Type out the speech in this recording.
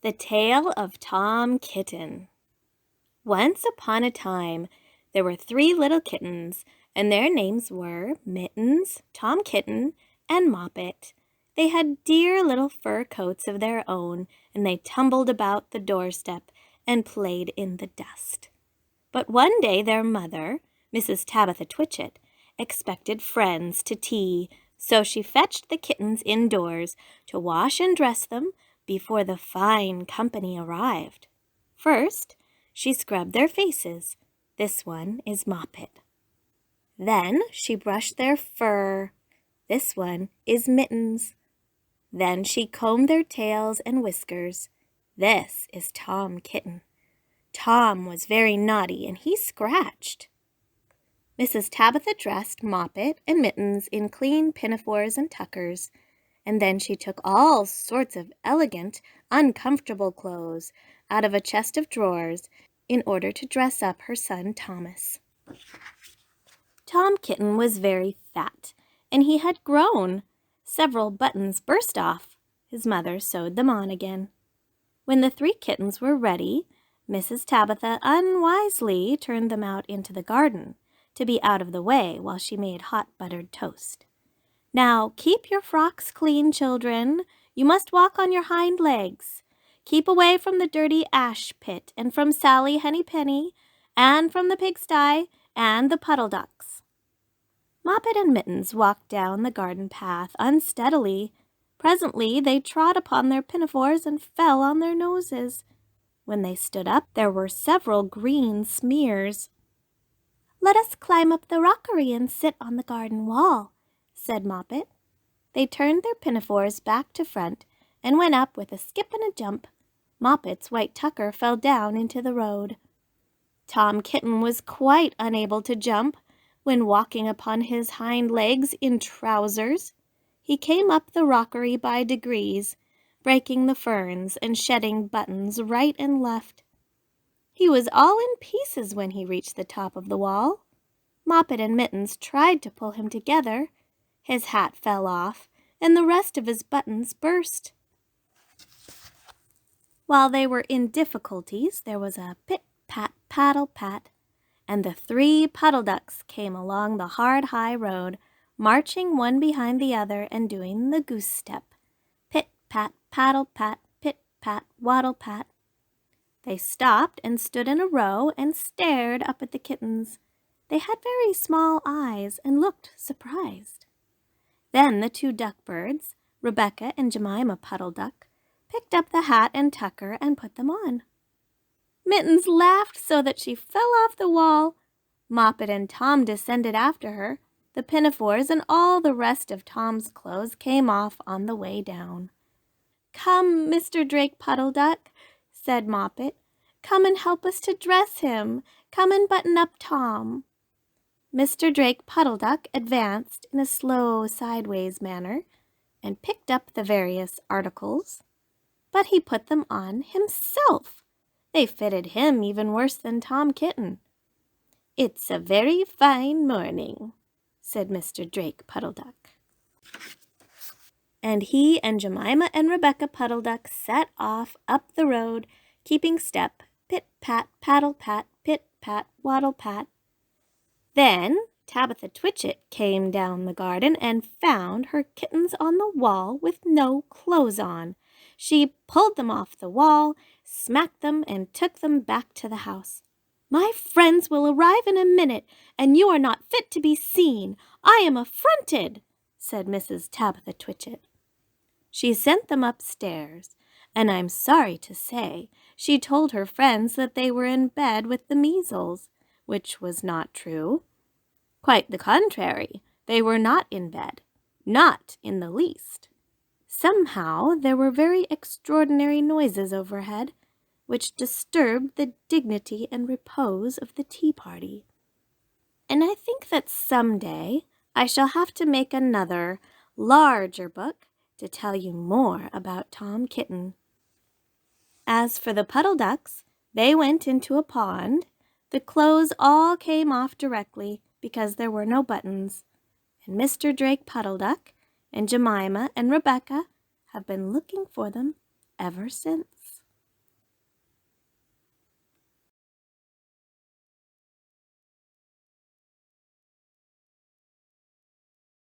The Tale of Tom Kitten. Once upon a time, there were 3 little kittens, and their names were Mittens, Tom Kitten, and Moppet. They had dear little fur coats of their own, and they tumbled about the doorstep and played in the dust. But one day their mother, Mrs. Tabitha Twitchit, expected friends to tea, so she fetched the kittens indoors to wash and dress them before the fine company arrived. First, she scrubbed their faces. This one is Moppet. Then she brushed their fur. This one is Mittens. Then she combed their tails and whiskers. This is Tom Kitten. Tom was very naughty, and he scratched. Mrs. Tabitha dressed Moppet and Mittens in clean pinafores and tuckers, and then she took all sorts of elegant, uncomfortable clothes out of a chest of drawers in order to dress up her son Thomas. Tom Kitten was very fat, and he had grown. Several buttons burst off. His mother sewed them on again. When the 3 kittens were ready, Mrs. Tabitha unwisely turned them out into the garden to be out of the way while she made hot buttered toast. "Now, keep your frocks clean, children. You must walk on your hind legs. Keep away from the dirty ash pit and from Sally Henny Penny and from the pigsty and the puddle ducks." Moppet and Mittens walked down the garden path unsteadily. Presently they trod upon their pinafores and fell on their noses. When they stood up, there were several green smears. "Let us climb up the rockery and sit on the garden wall," said Moppet. They turned their pinafores back to front and went up with a skip and a jump. Moppet's white tucker fell down into the road. Tom Kitten was quite unable to jump when walking upon his hind legs in trousers. He came up the rockery by degrees, breaking the ferns and shedding buttons right and left. He was all in pieces when he reached the top of the wall. Moppet and Mittens tried to pull him together. His hat fell off, and the rest of his buttons burst. While they were in difficulties, there was a pit-pat, paddle-pat, and the 3 puddle ducks came along the hard high road, marching one behind the other and doing the goose step. Pit-pat, paddle-pat, pit-pat, waddle-pat. They stopped and stood in a row and stared up at the kittens. They had very small eyes and looked surprised. Then the 2 duck-birds, Rebecca and Jemima Puddle Duck, picked up the hat and tucker and put them on. Mittens laughed so that she fell off the wall. Moppet and Tom descended after her. The pinafores and all the rest of Tom's clothes came off on the way down. "Come, Mr. Drake Puddle Duck," said Moppet. "Come and help us to dress him. Come and button up Tom." Mr. Drake Puddle Duck advanced in a slow sideways manner and picked up the various articles, but he put them on himself. They fitted him even worse than Tom Kitten. "It's a very fine morning," said Mr. Drake Puddle Duck. And he and Jemima and Rebecca Puddle Duck set off up the road, keeping step, pit-pat, paddle-pat, pit-pat, waddle-pat. Then Tabitha Twitchit came down the garden and found her kittens on the wall with no clothes on. She pulled them off the wall, smacked them, and took them back to the house. "My friends will arrive in a minute, and you are not fit to be seen. I am affronted," said Mrs. Tabitha Twitchit. She sent them upstairs, and I'm sorry to say she told her friends that they were in bed with the measles, which was not true. Quite the contrary, they were not in bed, not in the least. Somehow there were very extraordinary noises overhead, which disturbed the dignity and repose of the tea party. And I think that some day I shall have to make another, larger book to tell you more about Tom Kitten. As for the puddle ducks, they went into a pond. The clothes all came off directly because there were no buttons, and Mr. Drake Puddle Duck and Jemima and Rebecca have been looking for them ever since.